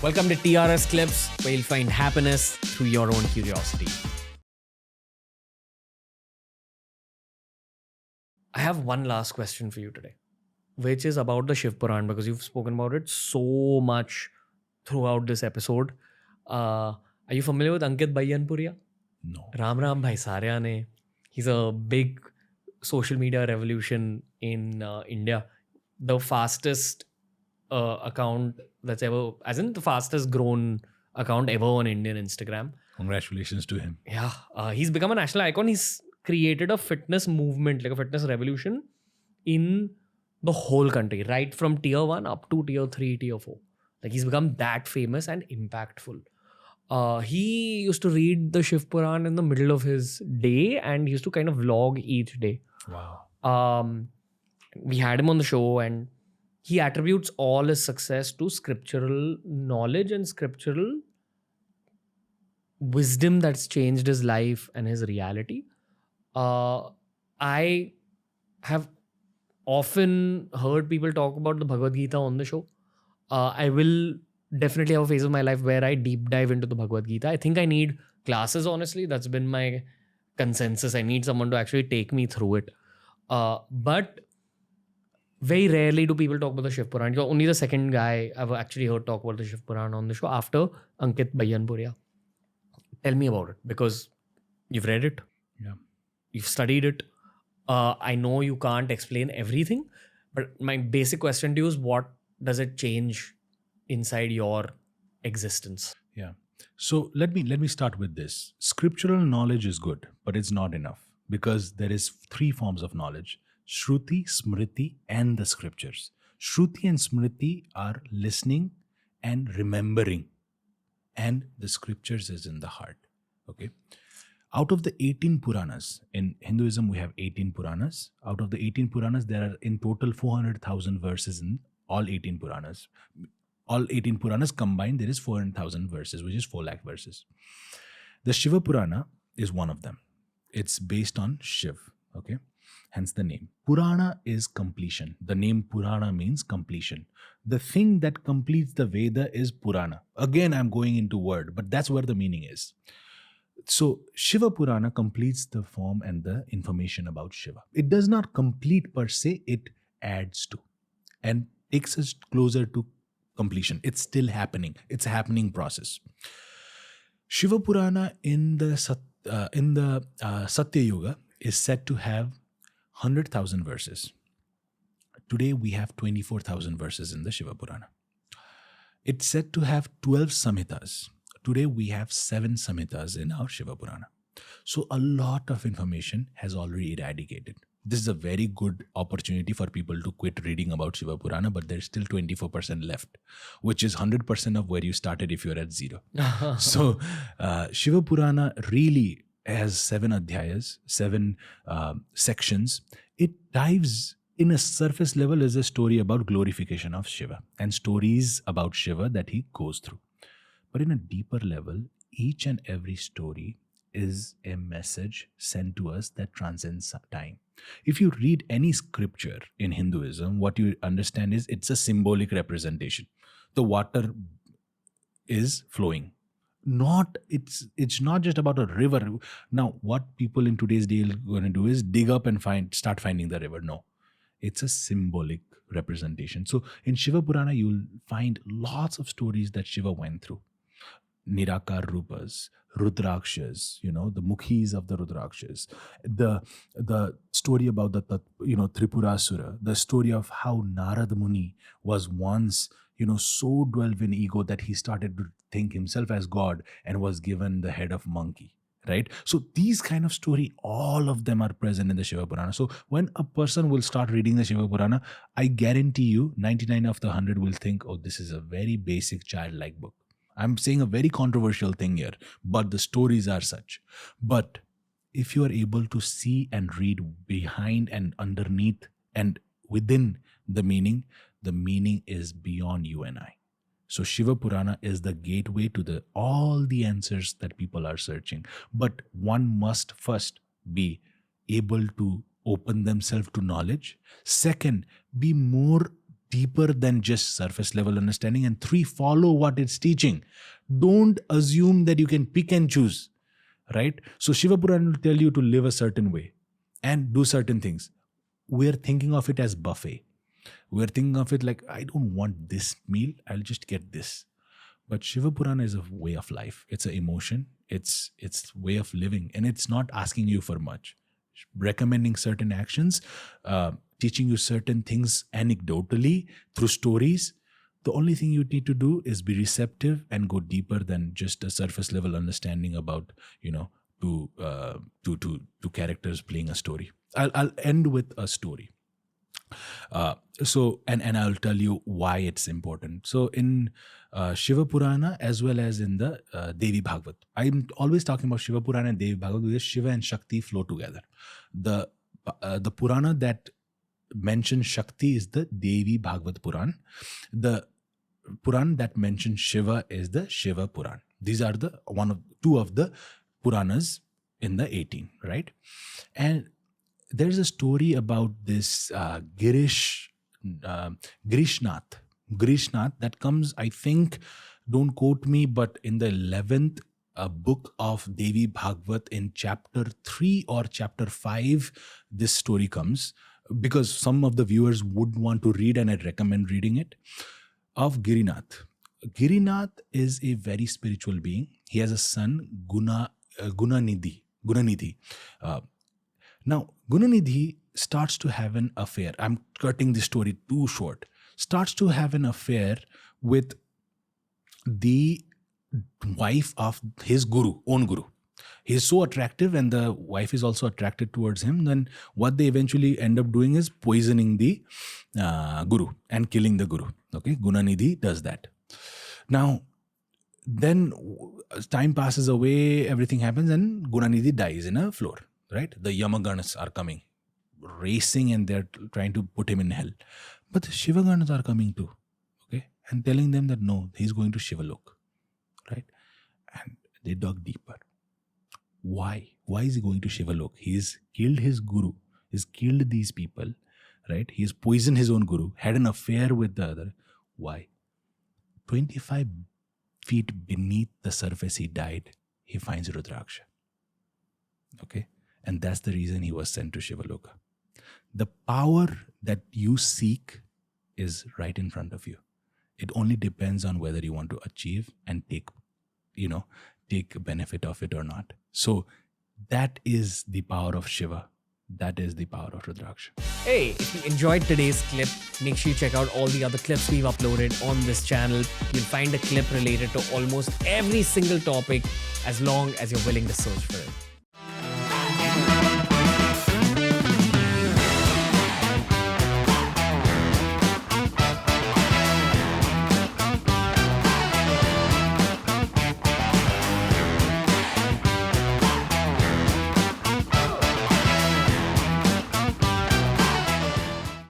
Welcome to TRS Clips, where you'll find happiness through your own curiosity. I have one last question for you today, which is about the Shiv Puran, because you've spoken about it so much throughout this episode. Are you familiar with Ankit Baiyanpuria? No. Ram Bhai Sarya ne. He's a big social media revolution in India. The fastest account that's ever, as in the fastest grown account ever on Indian Instagram. Congratulations to him. Yeah, he's become a national icon. He's created a fitness movement, like a fitness revolution in the whole country, right from tier 1 up to tier 3, tier 4. Like, he's become that famous and impactful. He used to read the Shiv Puran in the middle of his day, and he used to kind of vlog each day. Wow. We had him on the show, and he attributes all his success to scriptural knowledge and scriptural wisdom that's changed his life and his reality. I have often heard people talk about the Bhagavad Gita on the show. I will definitely have a phase of my life where I deep dive into the Bhagavad Gita. I think I need classes, honestly. That's been my consensus. I need someone to actually take me through it. But very rarely do people talk about the Shiv Puran. You're only the second guy I've actually heard talk about the Shiv Puran on the show after Ankit Baiyanpuria. Tell me about it, because you've read it. Yeah. You've studied it. I know you can't explain everything, but my basic question to you is, what does it change inside your existence? Yeah. So let me start with this. Scriptural knowledge is good, but it's not enough, because there is 3 forms of knowledge: Shruti, Smriti, and the scriptures. Shruti and Smriti are listening and remembering, and the scriptures is in the heart. Okay. Out of the 18 Puranas, in Hinduism we have 18 Puranas. Out of the 18 Puranas, there are in total 400,000 verses in all 18 Puranas. All 18 Puranas combined, there is 400,000 verses, which is 4 lakh verses. The Shiva Purana is one of them. It's based on Shiv. Okay. Hence the name. Purana is completion. The name Purana means completion. The thing that completes the Veda is Purana. Again, I'm going into word, but that's where the meaning is. So Shiva Purana completes the form and the information about Shiva. It does not complete per se, it adds to and takes us closer to completion. It's still happening. It's a happening process. Shiva Purana in the Satya Yuga is said to have 100,000 verses. Today we have 24,000 verses in the Shiva Purana. It's said to have 12 Samhitas. Today we have 7 Samhitas in our Shiva Purana. So a lot of information has already eradicated. This is a very good opportunity for people to quit reading about Shiva Purana, but there's still 24% left, which is 100% of where you started if you're at 0. So Shiva Purana really has 7 adhyayas, 7 sections. It dives in a surface level as a story about glorification of Shiva and stories about Shiva that he goes through. But in a deeper level, each and every story is a message sent to us that transcends time. If you read any scripture in Hinduism, what you understand is it's a symbolic representation. The water is flowing. It's not just about a river. Now, what people in today's day are going to do is dig up and start finding the river. No, it's a symbolic representation. So in Shiva Purana, you'll find lots of stories that Shiva went through. Nirakar Rupas, Rudrakshas, the Mukhis of the Rudrakshas, the story about the Tripurasura, the story of how Narad Muni was once, so dwelled in ego that he started to think himself as God and was given the head of monkey, right? So these kind of story, all of them are present in the Shiva Purana. So when a person will start reading the Shiva Purana, I guarantee you 99 of the 100 will think, oh, this is a very basic childlike book. I'm saying a very controversial thing here, but the stories are such. But if you are able to see and read behind and underneath and within the meaning is beyond you and I. So Shiva Purana is the gateway to all the answers that people are searching. But one must first be able to open themselves to knowledge. Second, be more deeper than just surface level understanding. And 3, follow what it's teaching. Don't assume that you can pick and choose, right? So Shiva Purana will tell you to live a certain way and do certain things. We're thinking of it as buffet. We're thinking of it like, I don't want this meal, I'll just get this. But Shiva Purana is a way of life. It's an emotion. It's way of living. And it's not asking you for much. Recommending certain actions, teaching you certain things anecdotally through stories. The only thing you need to do is be receptive and go deeper than just a surface level understanding about, two characters playing a story. I'll end with a story. So I'll tell you why it's important. So in Shiva Purana as well as in the Devi Bhagavad, I'm always talking about Shiva Purana and Devi Bhagavad because Shiva and Shakti flow together. The Purana that mentions Shakti is the Devi Bhagavad Puran. The Puran that mentions Shiva is the Shiva Puran. These are two of the Puranas in the 18, right? And there's a story about this Girishnath that comes, I think, don't quote me, but in the 11th book of Devi Bhagavad in chapter 3 or chapter 5, this story comes, because some of the viewers would want to read, and I'd recommend reading it, of Girinath. Girinath is a very spiritual being. He has a son, Gunanidhi. Now, Gunanidhi starts to have an affair. I'm cutting the story too short. Starts to have an affair with the wife of his own guru. He's so attractive and the wife is also attracted towards him. Then what they eventually end up doing is poisoning the guru and killing the guru. Okay, Gunanidhi does that. Now, then time passes away, everything happens, and Gunanidhi dies in a floor. Right? The Yamaganas are coming, racing, and they're trying to put him in hell. But the Shivaganas are coming too, okay? And telling them that no, he's going to Shivalok, right? And they dug deeper. Why? Why is he going to Shivalok? He's killed his guru. He's killed these people, right? He's poisoned his own guru, had an affair with the other. Why? 25 feet beneath the surface he died, he finds Rudraksha. Okay? And that's the reason he was sent to Shivaloka. The power that you seek is right in front of you. It only depends on whether you want to achieve and take benefit of it or not. So that is the power of Shiva. That is the power of Rudraksha. Hey, if you enjoyed today's clip, make sure you check out all the other clips we've uploaded on this channel. You'll find a clip related to almost every single topic as long as you're willing to search for it.